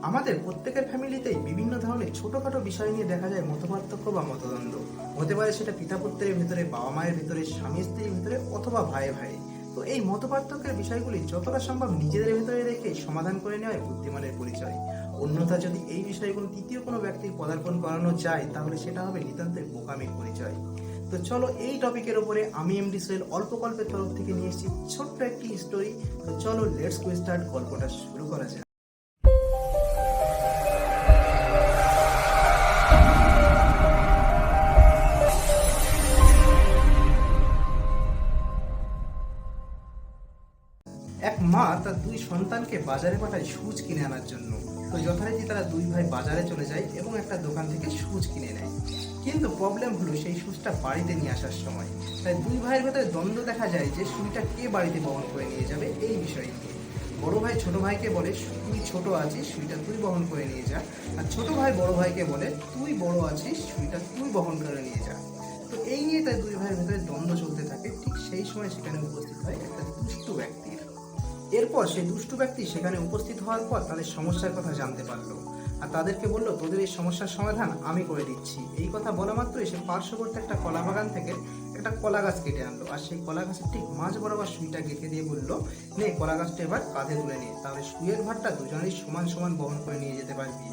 আমাদের প্রত্যেকের ফ্যামিলিতেই বিভিন্ন ধরনের ছোটখাটো বিষয় নিয়ে দেখা যায় মতপার্থক্য বা মতদ্বন্দ্ব। হতে পারে সেটা পিতা পুত্রের ভেতরে, বাবা মায়ের ভেতরে, স্বামী স্ত্রীর ভেতরে, অথবা ভাইয়ে ভাই। তো এই মতপার্থক্যের বিষয়গুলি যতটা সম্ভব নিজেদের ভেতরে রেখে সমাধান করে নেওয়াই বুদ্ধিমানের পরিচয়। অন্যথা যদি এই বিষয়গুলো তৃতীয় কোনো ব্যক্তির পদার্পণ করানো যায়, তাহলে সেটা হবে নিতান্তই বোকামির পরিচয়। তো চলো এই টপিকের উপরে আমি এমডি সোহেল অল্প গল্পের তরফ থেকে নিয়ে এসেছি ছোট্ট একটি স্টোরি। তো চলো লেটস গো স্টার্ট, গল্পটা শুরু করা যাক। এক মা তার দুই সন্তানকে বাজারে পাঠায় সুচ কিনে আনার জন্য। তো যথারীতি তারা দুই ভাই বাজারে চলে যায় এবং একটা দোকান থেকে সুচ কিনে নেয়। কিন্তু প্রবলেম হলো সেই সুচটা বাড়িতে নিয়ে আসার সময়। তাই দুই ভাইয়ের ভেতরে দ্বন্দ্ব দেখা যায় যে সুইটা কে বাড়িতে বহন করে নিয়ে যাবে এই বিষয় নিয়ে। বড় ভাই ছোট ভাইকে বলে, তুই ছোট আছিস, সুইটা তুই বহন করে নিয়ে যা। আর ছোট ভাই বড় ভাইকে বলে, তুই বড় আছিস, সুইটা তুই বহন করে নিয়ে যা। তো এই নিয়ে তাই দুই ভাইয়ের ভেতরে দ্বন্দ্ব চলতে থাকে। ঠিক সেই সময় সেখানে উপস্থিত হয় একটা দুষ্টু ব্যক্তির। এরপর সেই দুষ্টু ব্যক্তি সেখানে উপস্থিত হওয়ার পর তাদের সমস্যার কথা জানতে পারলো, আর তাদেরকে বললো, তোদের এই সমস্যার সমাধান আমি করে দিচ্ছি। এই কথা বলা মাত্রই সে পার্শ্ববর্তী একটা কলা বাগান থেকে একটা কলা গাছ কেটে আনলো, আর সেই কলা গাছের ঠিক মাঝ বরাবর সুইটা গেঁথে দিয়ে বললো, নে কলা গাছটা এবার কাঁধে তুলে নিয়ে, তাহলে সুইয়ের ভারটা দুজনেরই সমান সমান বহন করে নিয়ে যেতে পারবি।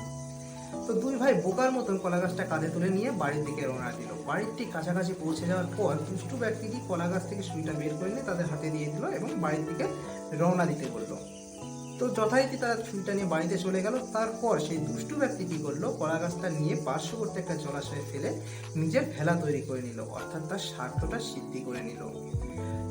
তো দুই ভাই বোকার মতন কলা গাছটা কাঁধে তুলে নিয়ে বাড়ির দিকে রওনা দিল। বাড়ির ঠিক কাছাকাছি পৌঁছে যাওয়ার পর দুষ্টু ব্যক্তিটি কলা গাছ থেকে সুইটা বের করে নিয়ে তাদের হাতে দিয়ে দিল এবং বাড়ির দিকে রওনা দিতে বললো। তো যথারীতি তারা সুইটা নিয়ে বাড়িতে চলে গেল। তারপর সেই দুষ্টু ব্যক্তি কি করলো, কলা গাছটা নিয়ে পার্শ্ববর্তী একটা জলাশয়ে ফেলে নিজের ভেলা তৈরি করে নিল, অর্থাৎ তার স্বার্থটা সিদ্ধি করে নিল।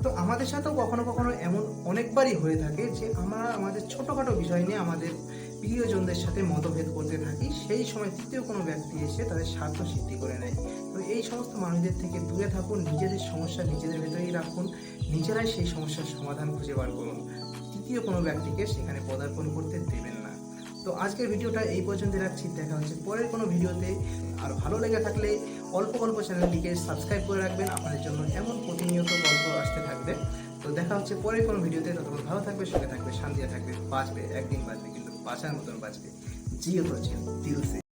তো আমাদের সাথেও কখনো কখনো এমন অনেকবারই হয়ে থাকে যে আমরা আমাদের ছোটোখাটো বিষয় নিয়ে আমাদের প্রিয়জনদের সাথে মতভেদ করতে থাকি। সেই সময় তৃতীয় কোনো ব্যক্তি এসে তাদের স্বার্থ সিদ্ধি করে নেয়। তো এই সমস্ত মানুষদের থেকে দূরে থাকুন, নিজেদের সমস্যা নিজেদের ভেতরেই রাখুন, নিজেরাই সেই সমস্যার সমাধান খুঁজে বার করুন। তৃতীয় কোনো ব্যক্তিকে সেখানে পদার্পণ করতে দেবেন না। তো আজকের ভিডিওটা এই পর্যন্ত রাখছি, দেখা হচ্ছে পরের কোনো ভিডিওতে। আর ভালো লেগে থাকলে অল্প গল্প চ্যানেলটিকে সাবস্ক্রাইব করে রাখবেন, আপনাদের জন্য এমন প্রতিনিয়ত গল্প আসতে থাকবে। তো দেখা হচ্ছে পরের কোনো ভিডিওতে। ততক্ষণ ভালো থাকবে, সুখে থাকবে, শান্তিতে থাকবে, বাঁচবে, একদিন বাঁচবে কিন্তু বাঁচার মতন বাঁচবে। জিও তো দিল সে।